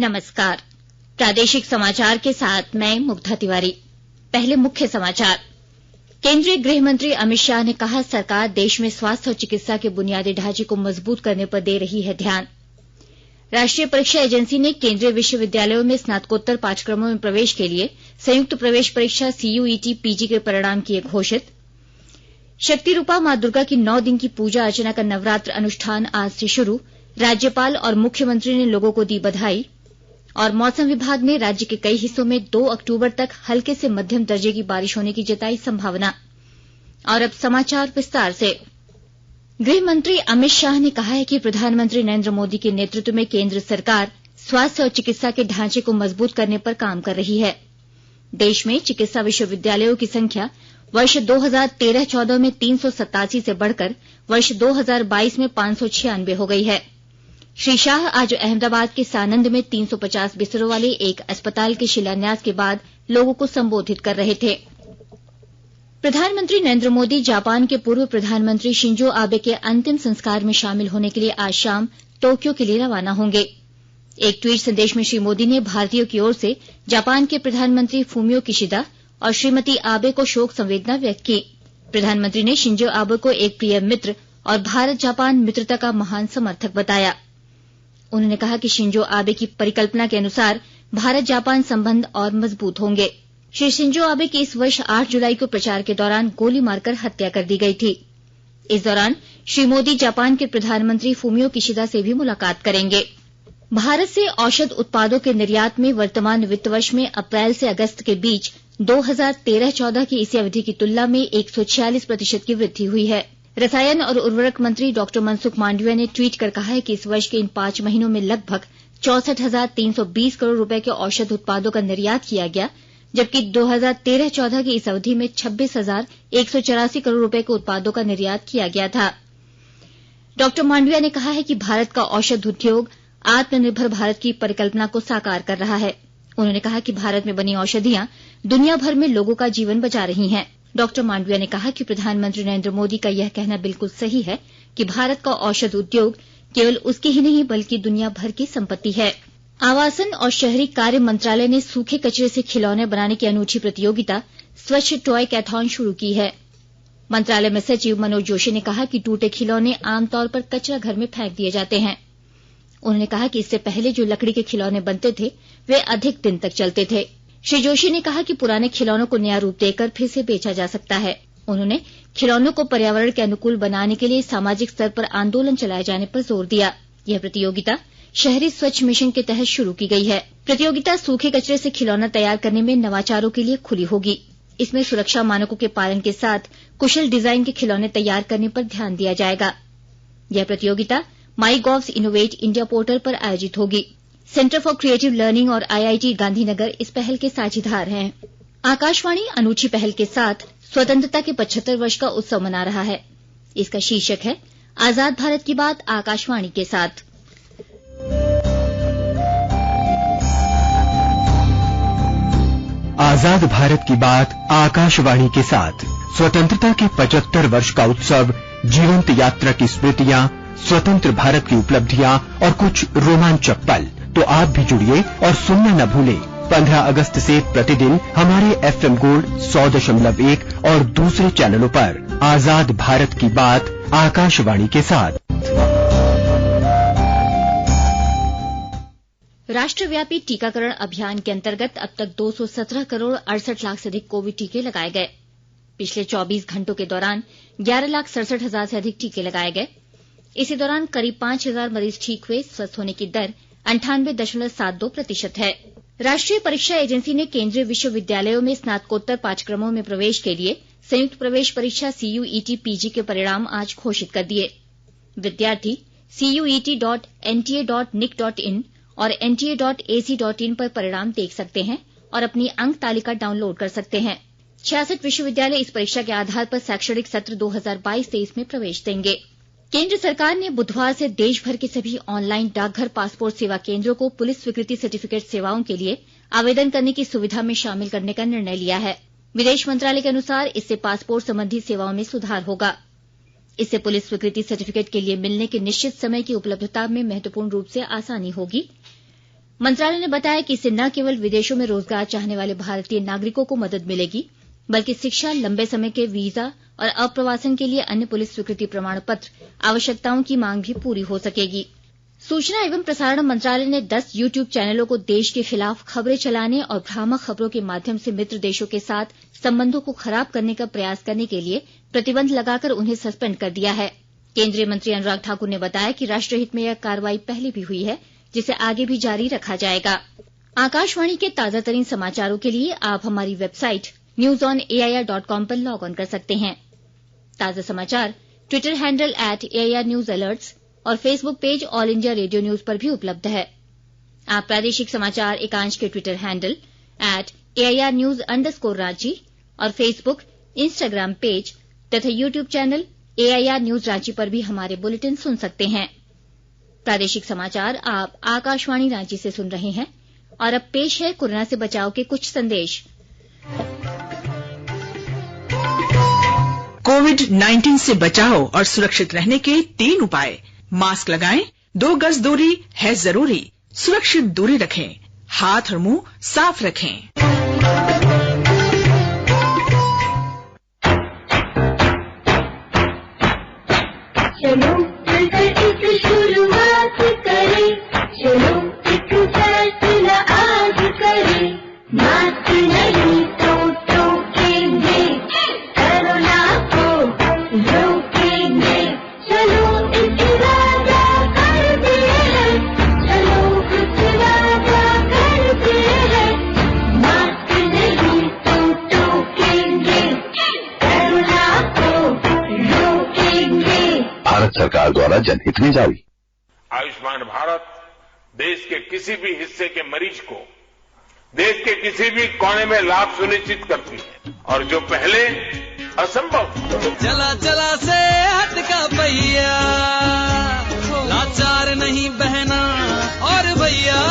नमस्कार। प्रादेशिक समाचार के साथ मैं मुग्धा तिवारी। पहले मुख्य समाचार। केंद्रीय गृह मंत्री अमित शाह ने कहा, सरकार देश में स्वास्थ्य और चिकित्सा के बुनियादी ढांचे को मजबूत करने पर दे रही है ध्यान। राष्ट्रीय परीक्षा एजेंसी ने केंद्रीय विश्वविद्यालयों में स्नातकोत्तर पाठ्यक्रमों में प्रवेश के लिए संयुक्त प्रवेश परीक्षा CUET PG के परिणाम किए घोषित। शक्ति रूपा मां दुर्गा की 9 दिन की पूजा अर्चना का नवरात्र अनुष्ठान आज से शुरू। राज्यपाल और मुख्यमंत्री ने लोगों को दी बधाई। और मौसम विभाग ने राज्य के कई हिस्सों में 2 अक्टूबर तक हल्के से मध्यम दर्जे की बारिश होने की जताई संभावना। और अब समाचार विस्तार से। गृह मंत्री अमित शाह ने कहा है कि प्रधानमंत्री नरेंद्र मोदी के नेतृत्व में केंद्र सरकार स्वास्थ्य और चिकित्सा के ढांचे को मजबूत करने पर काम कर रही है। देश में चिकित्सा विश्वविद्यालयों की संख्या वर्ष 2013-14 में 387 से बढ़कर वर्ष 2022 में 596 हो गई है। श्री शाह आज अहमदाबाद के सानंद में 350 बिस्तरों वाले एक अस्पताल के शिलान्यास के बाद लोगों को संबोधित कर रहे थे। प्रधानमंत्री नरेंद्र मोदी जापान के पूर्व प्रधानमंत्री शिंजो आबे के अंतिम संस्कार में शामिल होने के लिए आज शाम टोक्यो के लिए रवाना होंगे। एक ट्वीट संदेश में श्री मोदी ने भारतीयों की ओर से जापान के प्रधानमंत्री फूमियो किशिदा और श्रीमती आबे को शोक संवेदना व्यक्त की। प्रधानमंत्री ने शिंजो आबे को एक प्रिय मित्र और भारत जापान मित्रता का महान समर्थक बताया। उन्होंने कहा कि शिंजो आबे की परिकल्पना के अनुसार भारत जापान संबंध और मजबूत होंगे। श्री शिंजो आबे की इस वर्ष 8 जुलाई को प्रचार के दौरान गोली मारकर हत्या कर दी गई थी। इस दौरान श्री मोदी जापान के प्रधानमंत्री फूमियो किशिदा से भी मुलाकात करेंगे। भारत से औषध उत्पादों के निर्यात में वर्तमान वित्त वर्ष में अप्रैल से अगस्त के बीच 2013-14 की इसी अवधि की तुलना में 146% की वृद्धि हुई है। रसायन और उर्वरक मंत्री डॉक्टर मनसुख मांडविया ने ट्वीट कर कहा है कि इस वर्ष के इन 5 महीनों में लगभग 64,320 करोड़ रुपए के औषध उत्पादों का निर्यात किया गया, जबकि 2013-14 की इस अवधि में 26,184 करोड़ रुपए के उत्पादों का निर्यात किया गया था। डॉक्टर मांडविया ने कहा है कि भारत का औषध उद्योग आत्मनिर्भर भारत की परिकल्पना को साकार कर रहा है। उन्होंने कहा कि भारत में बनी औषधियां दुनिया भर में लोगों का जीवन बचा रही हैं। डॉक्टर मांडविया ने कहा कि प्रधानमंत्री नरेंद्र मोदी का यह कहना बिल्कुल सही है कि भारत का औषध उद्योग केवल उसकी ही नहीं बल्कि दुनिया भर की संपत्ति है। आवासन और शहरी कार्य मंत्रालय ने सूखे कचरे से खिलौने बनाने की अनूठी प्रतियोगिता स्वच्छ टॉय कैथॉन शुरू की है। मंत्रालय में सचिव मनोज जोशी ने कहा कि टूटे खिलौने आमतौर पर कचरा घर में फेंक दिए जाते हैं। उन्होंने कहा कि इससे पहले जो लकड़ी के खिलौने बनते थे वे अधिक दिन तक चलते थे। श्री जोशी ने कहा कि पुराने खिलौनों को नया रूप देकर फिर से बेचा जा सकता है। उन्होंने खिलौनों को पर्यावरण के अनुकूल बनाने के लिए सामाजिक स्तर पर आंदोलन चलाए जाने पर जोर दिया। यह प्रतियोगिता शहरी स्वच्छ मिशन के तहत शुरू की गई है। प्रतियोगिता सूखे कचरे से खिलौना तैयार करने में नवाचारों के लिए खुली होगी। इसमें सुरक्षा मानकों के पालन के साथ कुशल डिजाइन के खिलौने तैयार करने पर ध्यान दिया जाएगा। यह प्रतियोगिता माईगॉव्स इनोवेट इंडिया पोर्टल पर आयोजित होगी। सेंटर फॉर क्रिएटिव लर्निंग और IIT गांधीनगर इस पहल के साझीदार हैं। आकाशवाणी अनूठी पहल के साथ स्वतंत्रता के 75 वर्ष का उत्सव मना रहा है। इसका शीर्षक है आजाद भारत की बात आकाशवाणी के साथ। आजाद भारत की बात आकाशवाणी के साथ। स्वतंत्रता के 75 वर्ष का उत्सव, जीवंत यात्रा की स्मृतियां, स्वतंत्र भारत की उपलब्धियां और कुछ रोमांचक पल। तो आप भी जुड़िए और सुनना न भूलें। 15 अगस्त से प्रतिदिन हमारे FM गोल्ड 100.1 और दूसरे चैनलों पर आजाद भारत की बात आकाशवाणी के साथ। राष्ट्रव्यापी टीकाकरण अभियान के अंतर्गत अब तक 217 करोड़ 68 लाख से अधिक कोविड टीके लगाए गए। पिछले 24 घंटों के दौरान 11,67,000 से अधिक टीके लगाए गए। इसी दौरान करीब 5,000 मरीज ठीक हुए। स्वस्थ होने की दर 98.72% है। राष्ट्रीय परीक्षा एजेंसी ने केंद्रीय विश्वविद्यालयों में स्नातकोत्तर पाठ्यक्रमों में प्रवेश के लिए संयुक्त प्रवेश परीक्षा CUET PG के परिणाम आज घोषित कर दिए। विद्यार्थी CUET.nta.nic.in और nta.ac.in पर परिणाम देख सकते हैं और अपनी अंक तालिका डाउनलोड कर सकते हैं। 66 विश्वविद्यालय इस परीक्षा के आधार पर शैक्षणिक सत्र 2022-23 में प्रवेश देंगे। केंद्र सरकार ने बुधवार से देश भर के सभी ऑनलाइन डाकघर पासपोर्ट सेवा केंद्रों को पुलिस स्वीकृति सर्टिफिकेट सेवाओं के लिए आवेदन करने की सुविधा में शामिल करने का निर्णय लिया है। विदेश मंत्रालय के अनुसार इससे पासपोर्ट संबंधी सेवाओं में सुधार होगा। इससे पुलिस स्वीकृति सर्टिफिकेट के लिए मिलने के निश्चित समय की उपलब्धता में महत्वपूर्ण रूप से आसानी होगी। मंत्रालय ने बताया कि इससे न केवल विदेशों में रोजगार चाहने वाले भारतीय नागरिकों को मदद मिलेगी, बल्कि शिक्षा, लंबे समय के वीजा और अप्रवासन के लिए अन्य पुलिस स्वीकृति प्रमाण पत्र आवश्यकताओं की मांग भी पूरी हो सकेगी। सूचना एवं प्रसारण मंत्रालय ने 10 यूट्यूब चैनलों को देश के खिलाफ खबरें चलाने और भ्रामक खबरों के माध्यम से मित्र देशों के साथ संबंधों को खराब करने का प्रयास करने के लिए प्रतिबंध लगाकर उन्हें सस्पेंड कर दिया है। केंद्रीय मंत्री अनुराग ठाकुर ने बताया कि राष्ट्रहित में यह कार्रवाई पहले भी हुई है, जिसे आगे भी जारी रखा जाएगा। आकाशवाणी के ताजा तरीन समाचारों के लिए आप हमारी वेबसाइट newsonair.com पर लॉग ऑन कर सकते हैं। ताजा समाचार ट्विटर हैंडल @AIRNewsAlerts और Facebook page all India radio news पर भी उपलब्ध है। आप प्रादेशिक समाचार एकांश के ट्विटर हैंडल @AIRNews_रांची और फेसबुक, इंस्टाग्राम पेज तथा YouTube channel AIR news Ranchi पर भी हमारे बुलेटिन सुन सकते हैं। प्रादेशिक समाचार आप आकाशवाणी रांची से सुन रहे हैं और अब पेश है कोरोना से बचाव के कुछ संदेश। कोविड-19 से बचाव और सुरक्षित रहने के 3 उपाय। मास्क लगाएं, 2 गज दूरी है जरूरी, सुरक्षित दूरी रखें, हाथ और मुंह साफ रखें। चलो मिलकर एक शुरुआत करें, चलो एक फैसला आज करें, मास्क नहीं तो टोकेंगे, कोरोना को रोकेंगे, चलो एक वादा करते हैं, चलो एक वादा करते हैं, मास्क नहीं तो टोकेंगे, कोरोना को रोकेंगे। भारत सरकार द्वारा जनहित में जारी। आयुष्मान भारत देश के किसी भी हिस्से के मरीज को देश के किसी भी कोने में लाभ सुनिश्चित करती है और जो पहले असंभव चला चला से हटका भैया, लाचार नहीं बहना और भैया,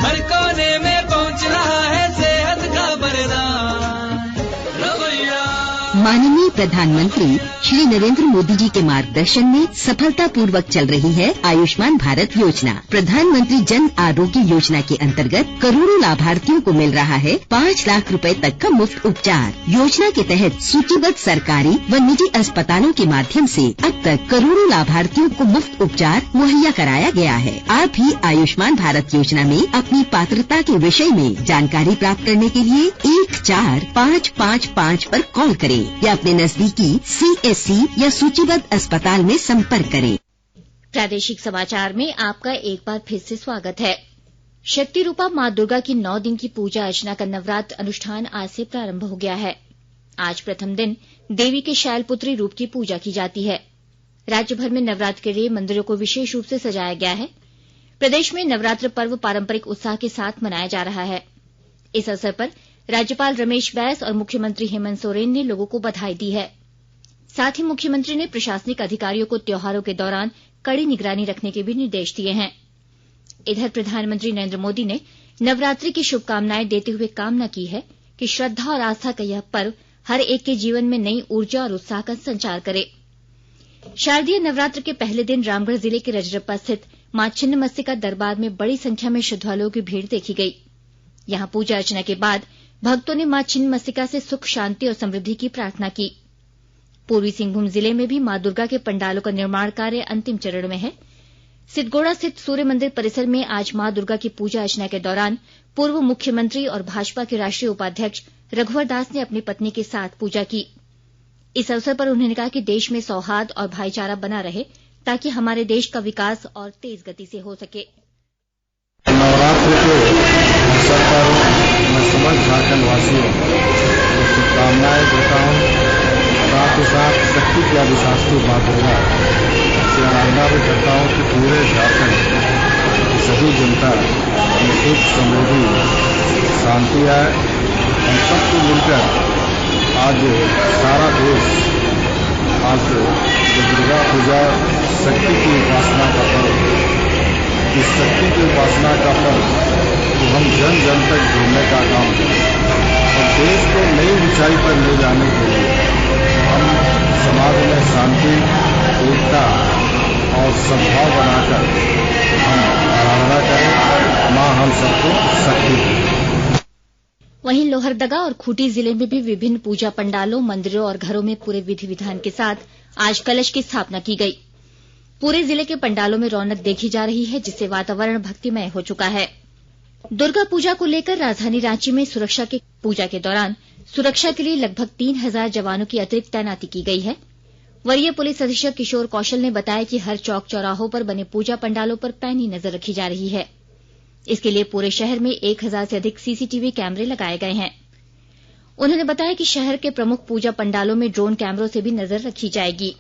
हर कोने में पहुंच रहा है सेहत का वरदान। रवैया माननीय प्रधानमंत्री श्री नरेंद्र मोदी जी के मार्गदर्शन में सफलतापूर्वक चल रही है आयुष्मान भारत योजना। प्रधानमंत्री जन आरोग्य योजना के अंतर्गत करोड़ों लाभार्थियों को मिल रहा है 5 लाख रुपए तक का मुफ्त उपचार। योजना के तहत सूचीबद्ध सरकारी व निजी अस्पतालों के माध्यम से अब तक करोड़ों लाभार्थियों को मुफ्त उपचार मुहैया कराया गया है। आप भी आयुष्मान भारत योजना में अपनी पात्रता के विषय में जानकारी प्राप्त करने के लिए 14555 पर कॉल करें या अपने नजदीकी CSC या सूचीबद्ध अस्पताल में संपर्क करें। प्रादेशिक समाचार में आपका एक बार फिर से स्वागत है। शक्ति रूपा मां दुर्गा की 9 दिन की पूजा अर्चना का नवरात्र अनुष्ठान आज से प्रारंभ हो गया है। आज प्रथम दिन देवी के शैलपुत्री रूप की पूजा की जाती है। राज्य भर में नवरात्र के लिए मंदिरों को विशेष रूप से सजाया गया है। प्रदेश में नवरात्र पर्व पारंपरिक उत्साह के साथ मनाया जा रहा है। इस अवसर पर राज्यपाल रमेश बैस और मुख्यमंत्री हेमंत सोरेन ने लोगों को बधाई दी है। साथ ही मुख्यमंत्री ने प्रशासनिक अधिकारियों को त्योहारों के दौरान कड़ी निगरानी रखने के भी निर्देश दिए हैं। इधर प्रधानमंत्री नरेंद्र मोदी ने नवरात्रि की शुभकामनाएं देते हुए कामना की है कि श्रद्धा और आस्था का यह पर्व हर एक के जीवन में नई ऊर्जा और उत्साह का संचार करे। शारदीय नवरात्र के पहले दिन रामगढ़ जिले के रजरप्पा स्थित मां छिन्नमस्तिका दरबार में बड़ी संख्या में श्रद्धालुओं की भीड़ देखी गई। यहां पूजा अर्चना के बाद भक्तों ने मां छिन्नमस्तिका से सुख, शांति और समृद्धि की प्रार्थना की। पूर्वी सिंहभूम जिले में भी मां दुर्गा के पंडालों का निर्माण कार्य अंतिम चरण में है। सिद्धगोड़ा स्थित सूर्य मंदिर परिसर में आज मां दुर्गा की पूजा अर्चना के दौरान पूर्व मुख्यमंत्री और भाजपा के राष्ट्रीय उपाध्यक्ष रघुवर दास ने अपनी पत्नी के साथ पूजा की। इस अवसर पर उन्होंने कहा कि देश में सौहार्द और भाईचारा बना रहे ताकि हमारे देश का विकास और तेज गति से हो सके। नवरात्र के अवसर पर मैं समस्त झारखंड वासियों को शुभकामनाएं देता हूँ। साथ ही साथ शक्ति की अधिशास्त्री मां दुर्गा से आराधना भी करता हूँ कि पूरे झारखंड की सभी जनता में सुख, समृद्धि, शांति आए। हम सबको मिलकर आज सारा देश आज दुर्गा पूजा शक्ति की उपासना का पर्व, इस शक्ति की उपासना का पर्व तो हम जन जन तक जोड़ने का काम करें और देश को नई ऊंचाई पर ले जाने के लिए हम समाज में शांति, एकता और सद्भाव बनाकर हम आराधना करें। माँ हम सबको शक्ति दें। वहीं लोहरदगा और खूंटी जिले में भी विभिन्न पूजा पंडालों, मंदिरों और घरों में पूरे विधि विधान के साथ आज कलश की स्थापना की गई। पूरे जिले के पंडालों में रौनक देखी जा रही है, जिससे वातावरण भक्तिमय हो चुका है। दुर्गा पूजा को लेकर राजधानी रांची में पूजा के दौरान सुरक्षा के लिए लगभग 3000 जवानों की अतिरिक्त तैनाती की गई है। वरीय पुलिस अधीक्षक किशोर कौशल ने बताया कि हर चौक चौराहों पर बने पूजा पंडालों पर पैनी नजर रखी जा रही है। इसके लिए पूरे शहर में 1000 से अधिक सीसीटीवी कैमरे लगाए गए हैं। उन्होंने बताया कि शहर के प्रमुख पूजा पंडालों में ड्रोन कैमरों से भी नजर रखी जाएगी।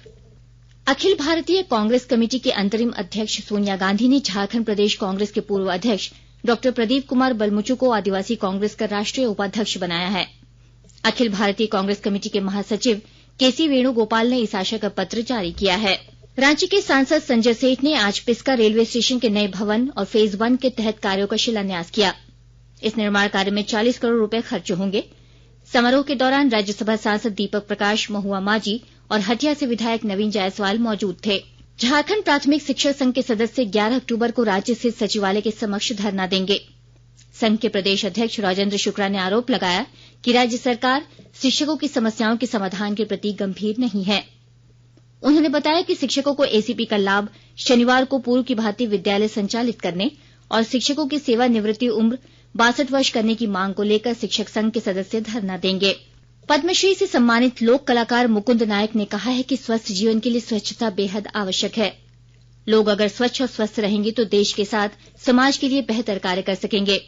अखिल भारतीय कांग्रेस कमेटी की अंतरिम अध्यक्ष सोनिया गांधी ने झारखंड प्रदेश कांग्रेस के पूर्व अध्यक्ष डॉ प्रदीप कुमार बलमुचु को आदिवासी कांग्रेस का राष्ट्रीय उपाध्यक्ष बनाया है। अखिल भारतीय कांग्रेस कमेटी के महासचिव केसी वेणुगोपाल ने इस आशय का पत्र जारी किया है। रांची के सांसद संजय सेठ ने आज पिस्का रेलवे स्टेशन के नए भवन और फेज 1 के तहत कार्यों का शिलान्यास किया। इस निर्माण कार्य में 40 करोड़ रुपए खर्च होंगे। समारोह के दौरान राज्यसभा सांसद दीपक प्रकाश, महुआ माझी और हटिया से विधायक नवीन जायसवाल मौजूद थे। झारखंड प्राथमिक शिक्षक संघ के सदस्य 11 अक्टूबर को रांची स्थित सचिवालय के समक्ष धरना देंगे। संघ के प्रदेश अध्यक्ष राजेंद्र शुक्ला ने आरोप लगाया कि राज्य सरकार शिक्षकों की समस्याओं के समाधान के प्रति गंभीर नहीं है। उन्होंने बताया कि शिक्षकों को एसीपी का लाभ शनिवार को पूर्व की भांति विद्यालय संचालित करने और शिक्षकों की सेवानिवृत्ति उम्र 62 वर्ष करने की मांग को लेकर शिक्षक संघ के सदस्य धरना देंगे। पद्मश्री से सम्मानित लोक कलाकार मुकुंद नायक ने कहा है कि स्वस्थ जीवन के लिए स्वच्छता बेहद आवश्यक है। लोग अगर स्वच्छ और स्वस्थ रहेंगे तो देश के साथ समाज के लिए बेहतर कार्य कर सकेंगे।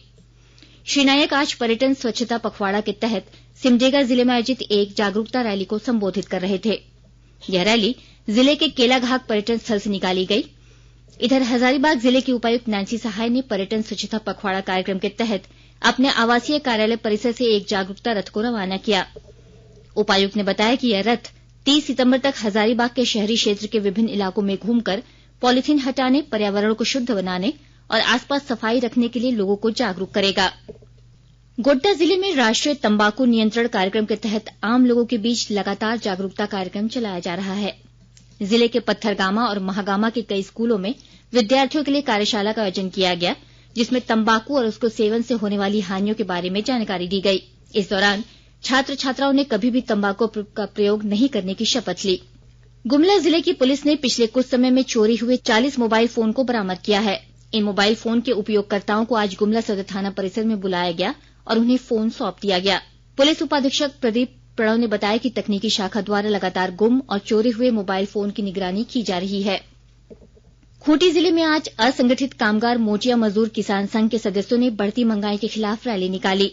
श्री नायक आज पर्यटन स्वच्छता पखवाड़ा के तहत सिमडेगा जिले में आयोजित एक जागरूकता रैली को संबोधित कर रहे थे। यह रैली जिले के केलाघाट पर्यटन स्थल से निकाली गई। इधर हजारीबाग जिले की उपायुक्त नैंसी सहाय ने पर्यटन स्वच्छता पखवाड़ा कार्यक्रम के तहत अपने आवासीय कार्यालय परिसर से एक जागरूकता रथ को रवाना किया। उपायुक्त ने बताया कि यह रथ 30 सितंबर तक हजारीबाग के शहरी क्षेत्र के विभिन्न इलाकों में घूमकर पॉलिथीन हटाने, पर्यावरण को शुद्ध बनाने और आसपास सफाई रखने के लिए लोगों को जागरूक करेगा। गोड्डा जिले में राष्ट्रीय तंबाकू नियंत्रण कार्यक्रम के तहत आम लोगों के बीच लगातार जागरूकता कार्यक्रम चलाया जा रहा है। जिले के पत्थरगामा और महागामा के कई स्कूलों में विद्यार्थियों के लिए कार्यशाला का आयोजन किया गया, जिसमें तंबाकू और उसको सेवन से होने वाली हानियों के बारे में जानकारी दी गई। इस दौरान छात्र छात्राओं ने कभी भी तंबाकू का प्रयोग नहीं करने की शपथ ली। गुमला जिले की पुलिस ने पिछले कुछ समय में चोरी हुए 40 मोबाइल फोन को बरामद किया है। इन मोबाइल फोन के उपयोगकर्ताओं को आज गुमला सदर थाना परिसर में बुलाया गया और उन्हें फोन सौंप दिया गया। पुलिस उपाधीक्षक प्रदीप प्रणव ने बताया कि तकनीकी शाखा द्वारा लगातार गुम और चोरी हुए मोबाइल फोन की निगरानी की जा रही है। खूंटी जिले में आज असंगठित कामगार मोचिया मजदूर किसान संघ के सदस्यों ने बढ़ती महंगाई के खिलाफ रैली निकाली।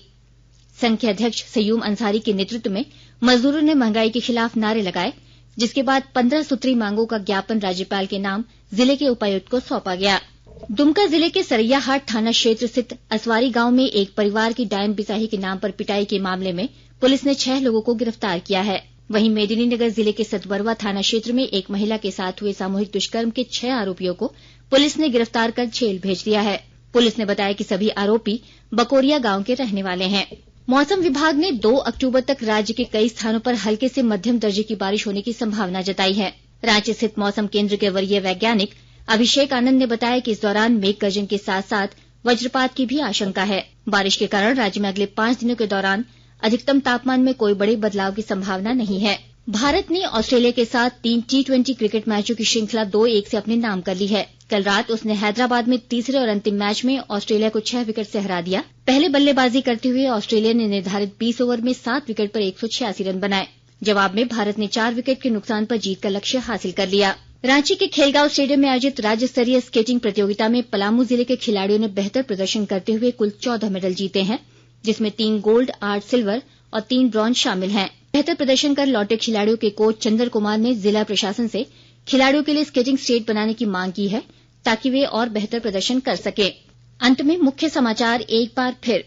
संघ के अध्यक्ष सयूम अंसारी के नेतृत्व में मजदूरों ने महंगाई के खिलाफ नारे लगाए, जिसके बाद 15 सूत्री मांगों का ज्ञापन राज्यपाल के नाम जिले के उपायुक्त को सौंपा गया। दुमका जिले के सरैयाहाट थाना क्षेत्र स्थित असवारी गांव में एक परिवार की डायन बिसाही के नाम पर पिटाई के मामले में पुलिस ने 6 लोगों को गिरफ्तार किया है। वहीं मेदिनीनगर जिले के सतबरवा थाना क्षेत्र में एक महिला के साथ हुए सामूहिक दुष्कर्म के 6 आरोपियों को पुलिस ने गिरफ्तार कर जेल भेज दिया है। पुलिस ने बताया कि सभी आरोपी बकोरिया गांव के रहने वाले हैं। मौसम विभाग ने 2 अक्टूबर तक राज्य के कई स्थानों पर हल्के से मध्यम दर्जे की बारिश होने की संभावना जताई है। रांची स्थित मौसम केंद्र के वरीय वैज्ञानिक अभिषेक आनंद ने बताया कि इस दौरान मेघ गर्जन के साथ साथ वज्रपात की भी आशंका है। बारिश के कारण राज्य में अगले 5 दिनों के दौरान अधिकतम तापमान में कोई बड़े बदलाव की संभावना नहीं है। भारत ने ऑस्ट्रेलिया के साथ 3 T20 क्रिकेट मैचों की श्रृंखला 2-1 से अपने नाम कर ली है। कल रात उसने हैदराबाद में तीसरे और अंतिम मैच में ऑस्ट्रेलिया को 6 विकेट से हरा दिया। पहले बल्लेबाजी करते हुए ऑस्ट्रेलिया ने निर्धारित 20 ओवर में 7 विकेट पर 186 रन बनाए। जवाब में भारत ने 4 विकेट के नुकसान पर जीत का लक्ष्य हासिल कर लिया। रांची के खेलगांव स्टेडियम में आयोजित राज्य स्तरीय स्केटिंग प्रतियोगिता में पलामू जिले के खिलाड़ियों ने बेहतर प्रदर्शन करते हुए कुल 14 मेडल जीते हैं, जिसमें 3 गोल्ड, 8 सिल्वर और 3 ब्रॉन्ज शामिल हैं। बेहतर प्रदर्शन कर लौटे खिलाड़ियों के कोच चंदर कुमार ने जिला प्रशासन से खिलाड़ियों के लिए स्केटिंग स्टेट बनाने की मांग की है, ताकि वे और बेहतर प्रदर्शन कर सके। अंत में मुख्य समाचार एक बार फिर।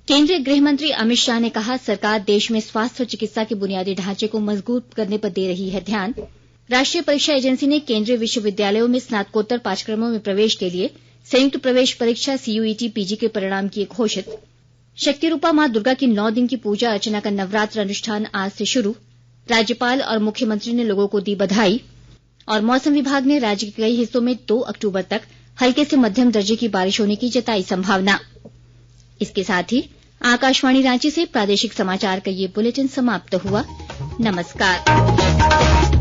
केंद्रीय गृह मंत्री अमित शाह ने कहा, सरकार देश में स्वास्थ्य और चिकित्सा के बुनियादी ढांचे को मजबूत करने पर दे रही है ध्यान। राष्ट्रीय परीक्षा एजेंसी ने केंद्रीय विश्वविद्यालयों में स्नातकोत्तर पाठ्यक्रमों में प्रवेश के लिए संयुक्त प्रवेश परीक्षा CUET PG के परिणाम किए घोषित। शक्ति रूपा मां दुर्गा की 9 दिन की पूजा अर्चना का नवरात्र अनुष्ठान आज से शुरू। राज्यपाल और मुख्यमंत्री ने लोगों को दी बधाई। और मौसम विभाग ने राज्य के कई हिस्सों में 2 अक्टूबर तक हल्के से मध्यम दर्जे की बारिश होने की जताई संभावना। इसके साथ ही आकाशवाणी रांची से प्रादेशिक समाचार का ये बुलेटिन समाप्त हुआ। नमस्कार।